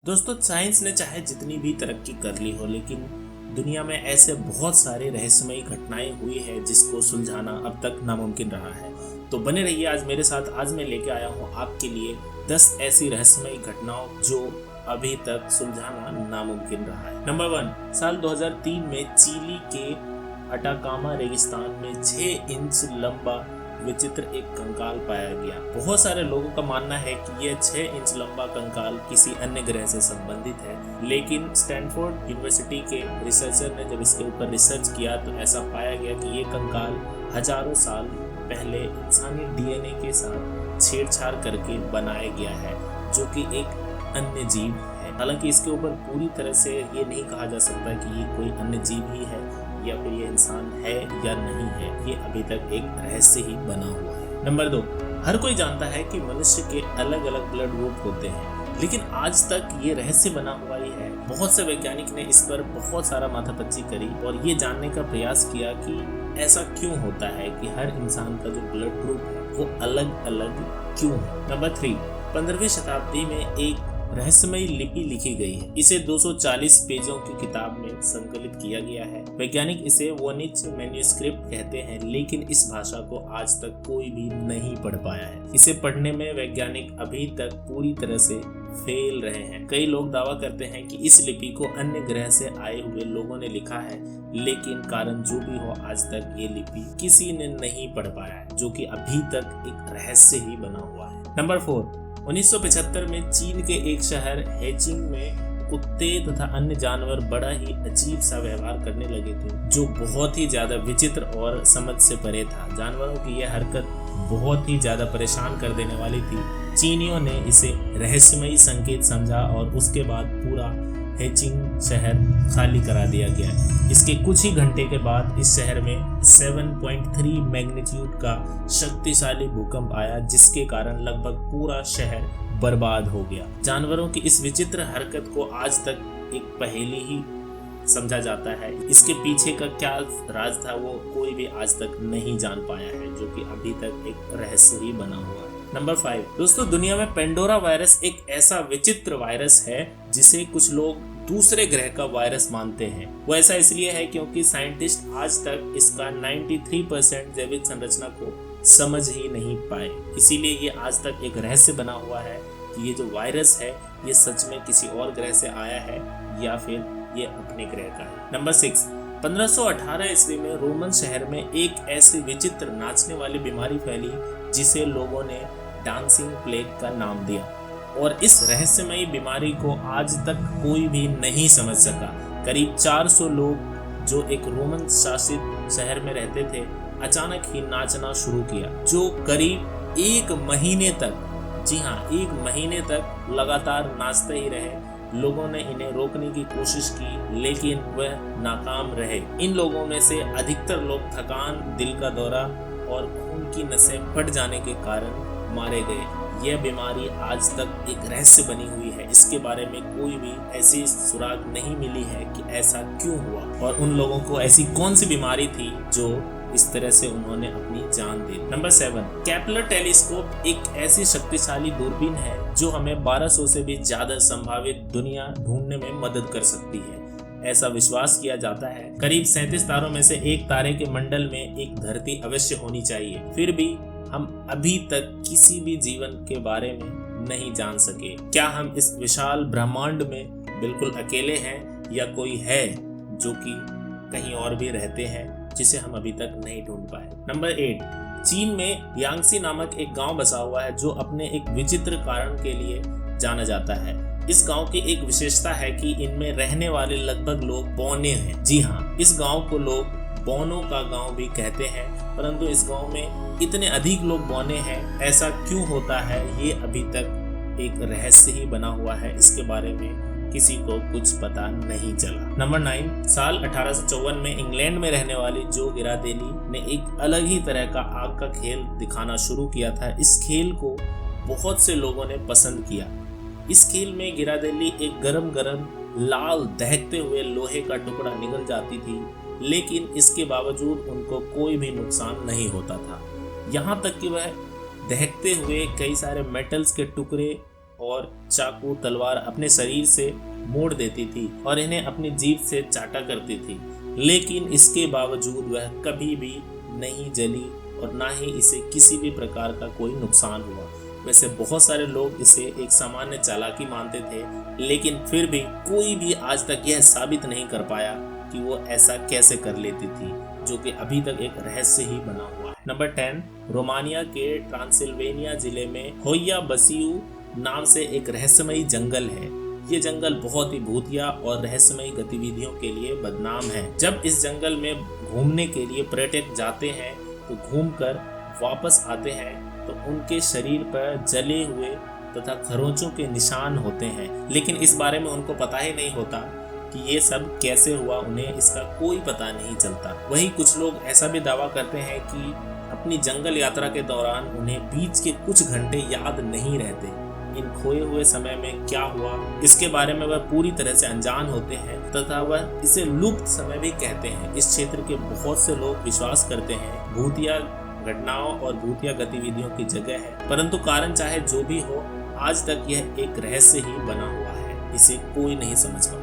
दोस्तों, साइंस ने चाहे जितनी भी तरक्की कर ली हो, लेकिन दुनिया में ऐसे बहुत सारे रहस्यमयी घटनाएं हुई है जिसको सुलझाना अब तक नामुमकिन रहा है। तो बने रहिए आज मेरे साथ। आज मैं लेके आया हूँ आपके लिए 10 ऐसी रहस्यमयी घटनाओं जो अभी तक सुलझाना नामुमकिन रहा है। नंबर 1, साल 2003 में चिली के अटाकामा रेगिस्तान में 6 इंच लंबा विचित्र एक कंकाल पाया गया। बहुत सारे लोगों का मानना है कि यह 6 इंच लंबा कंकाल किसी अन्य ग्रह से संबंधित है, लेकिन स्टैनफोर्ड यूनिवर्सिटी के रिसर्चर ने जब इसके ऊपर रिसर्च किया तो ऐसा पाया गया कि ये कंकाल हजारों साल पहले इंसानी डीएनए के साथ छेड़छाड़ करके बनाया गया है, जो कि एक अन्य जीव है। हालांकि इसके ऊपर पूरी तरह से ये नहीं कहा जा सकता कि ये कोई अन्य जीव ही है या फिर ये इंसान है या नहीं है। ये अभी तक एक रहस्य ही बना हुआ है। नंबर 2, हर कोई जानता है कि मनुष्य के अलग अलग ब्लड ग्रुप होते हैं, लेकिन आज तक ये रहस्य बना हुआ ही है। बहुत से वैज्ञानिक ने इस पर बहुत सारा माथापच्ची करी और ये जानने का प्रयास किया कि ऐसा क्यों होता है कि हर इंसान का जो ब्लड ग्रुप है वो अलग अलग क्यों है। नंबर 3, 15वीं शताब्दी में एक रहस्यमयी लिपि लिखी गई है। इसे 240 पेजों की किताब में संकलित किया गया है। वैज्ञानिक इसे वोनिच मैन्युस्क्रिप्ट कहते हैं, लेकिन इस भाषा को आज तक कोई भी नहीं पढ़ पाया है। इसे पढ़ने में वैज्ञानिक अभी तक पूरी तरह से फेल रहे हैं। कई लोग दावा करते हैं कि इस लिपि को अन्य ग्रह से आए हुए लोगों ने लिखा है, लेकिन कारण जो भी हो आज तक ये लिपि किसी ने नहीं पढ़ पाया है, जो कि अभी तक एक रहस्य ही बना हुआ है। नंबर 4, 1975 में चीन के एक शहर हेचिंग में कुत्ते तथा अन्य जानवर बड़ा ही अजीब सा व्यवहार करने लगे थे, जो बहुत ही ज्यादा विचित्र और समझ से परे था। जानवरों की यह हरकत बहुत ही ज्यादा परेशान कर देने वाली थी। चीनियों ने इसे रहस्यमयी संकेत समझा और उसके बाद पूरा हेचिंग शहर खाली करा दिया गया। इसके कुछ ही घंटे के बाद इस शहर में 7.3 मैग्नीट्यूड का शक्तिशाली भूकंप आया, जिसके कारण लगभग पूरा शहर बर्बाद हो गया। जानवरों की इस विचित्र हरकत को आज तक एक पहेली ही समझा जाता है। इसके पीछे का क्या राज था वो कोई भी आज तक नहीं जान पाया है, जो कि अभी तक एक रहस्य ही बना हुआ है। नंबर 5, दोस्तों, दुनिया में पेंडोरा वायरस एक ऐसा विचित्र वायरस है जिसे कुछ लोग दूसरे ग्रह का वायरस मानते हैं। वो ऐसा इसलिए है क्योंकि साइंटिस्ट आज तक इसका 93% जैविक संरचना को समझ ही नहीं पाए। इसीलिए ये आज तक एक रहस्य बना हुआ है कि ये जो वायरस है ये सच में किसी और ग्रह से आया है या फिर ये अपने ग्रह का है। नंबर 6, 1518 ईस्वी में रोमन शहर में एक ऐसी विचित्र नाचने वाली बीमारी फैली जिसे लोगों ने डांसिंग प्लेग का नाम दिया, और इस रहस्यमयी बीमारी को आज तक कोई भी नहीं समझ सका। करीब 400 लोग जो एक रोमन शासित शहर में रहते थे अचानक ही नाचना शुरू किया, जो करीब 1 महीने तक, जी हाँ 1 महीने तक लगातार नाचते ही रहे। लोगों ने इन्हें रोकने की कोशिश की, लेकिन वह नाकाम रहे। इन लोगों में से अधिकतर लोग थकान, दिल का दौरा और खून की नसें फट जाने के कारण मारे गए। यह बीमारी आज तक एक रहस्य बनी हुई है। इसके बारे में कोई भी ऐसी सुराग नहीं मिली है कि ऐसा क्यों हुआ और उन लोगों को ऐसी कौन सी बीमारी थी जो इस तरह से उन्होंने अपनी जान दी। नंबर 7, केपलर टेलीस्कोप एक ऐसी शक्तिशाली दूरबीन है जो हमें 1200 से भी ज्यादा संभावित दुनिया ढूंढने में मदद कर सकती है। ऐसा विश्वास किया जाता है करीब 37 तारों में से एक तारे के मंडल में एक धरती अवश्य होनी चाहिए। फिर भी हम अभी तक किसी भी जीवन के बारे में नहीं जान सके। क्या हम इस विशाल ब्रह्मांड में बिल्कुल अकेले हैं या कोई है जो कि कहीं और भी रहते हैं जिसे हम अभी तक नहीं ढूंढ पाए। नंबर 8, चीन में यांगसी नामक एक गांव बसा हुआ है जो अपने एक विचित्र कारण के लिए जाना जाता है। इस गांव की एक विशेषता है कि इनमें रहने वाले लगभग लोग बौने हैं। जी हाँ, इस गांव को लोग बौनों का गांव भी कहते हैं, परंतु इस गांव में इतने अधिक लोग बौने हैं, ऐसा क्यों होता है ये अभी तक एक रहस्य ही बना हुआ है। इसके बारे में किसी को कुछ पता नहीं चला। नंबर 9, साल 1854 में इंग्लैंड में रहने वाली जो गिरादेली ने एक अलग ही तरह का आग का खेल दिखाना शुरू किया था। इस खेल को बहुत से लोगों ने पसंद किया। इस खेल में गिरादेली एक गरम गरम लाल दहकते हुए लोहे का टुकड़ा निगल जाती थी, लेकिन इसके बावजूद उनको कोई भी नुकसान नहीं होता था। यहाँ तक कि वह दहकते हुए कई सारे मेटल्स के टुकड़े और चाकू तलवार अपने शरीर से मोड़ देती थी और इन्हें अपनी जीभ से चाटा करती थी, लेकिन इसके बावजूद वह कभी भी नहीं जली और ना ही इसे किसी भी प्रकार का कोई नुकसान हुआ। वैसे बहुत सारे लोग इसे एक सामान्य चालाकी मानते थे, लेकिन फिर भी कोई भी आज तक यह साबित नहीं कर पाया कि वो ऐसा कैसे कर लेती थी, जो कि अभी तक एक रहस्य ही बना हुआ है। नंबर 10, रोमानिया के ट्रांसिल्वेनिया जिले में होया बसियू नाम से एक रहस्यमयी जंगल है। ये जंगल बहुत ही भूतिया और रहस्यमयी गतिविधियों के लिए बदनाम है। जब इस जंगल में घूमने के लिए पर्यटक जाते हैं तो घूमकर वापस आते हैं तो उनके शरीर पर जले हुए तथा खरोंचों के निशान होते हैं, लेकिन इस बारे में उनको पता ही नहीं होता कि ये सब कैसे हुआ, उन्हें इसका कोई पता नहीं चलता। वहीं कुछ लोग ऐसा भी दावा करते हैं कि अपनी जंगल यात्रा के दौरान उन्हें बीच के कुछ घंटे याद नहीं रहते। इन खोए हुए समय में क्या हुआ इसके बारे में वह पूरी तरह से अनजान होते हैं तथा वह इसे लुप्त समय भी कहते हैं। इस क्षेत्र के बहुत से लोग विश्वास करते हैं भूतिया घटनाओं और भूतिया गतिविधियों की जगह है, परंतु कारण चाहे जो भी हो, आज तक यह एक रहस्य ही बना हुआ है, इसे कोई नहीं समझ पाता।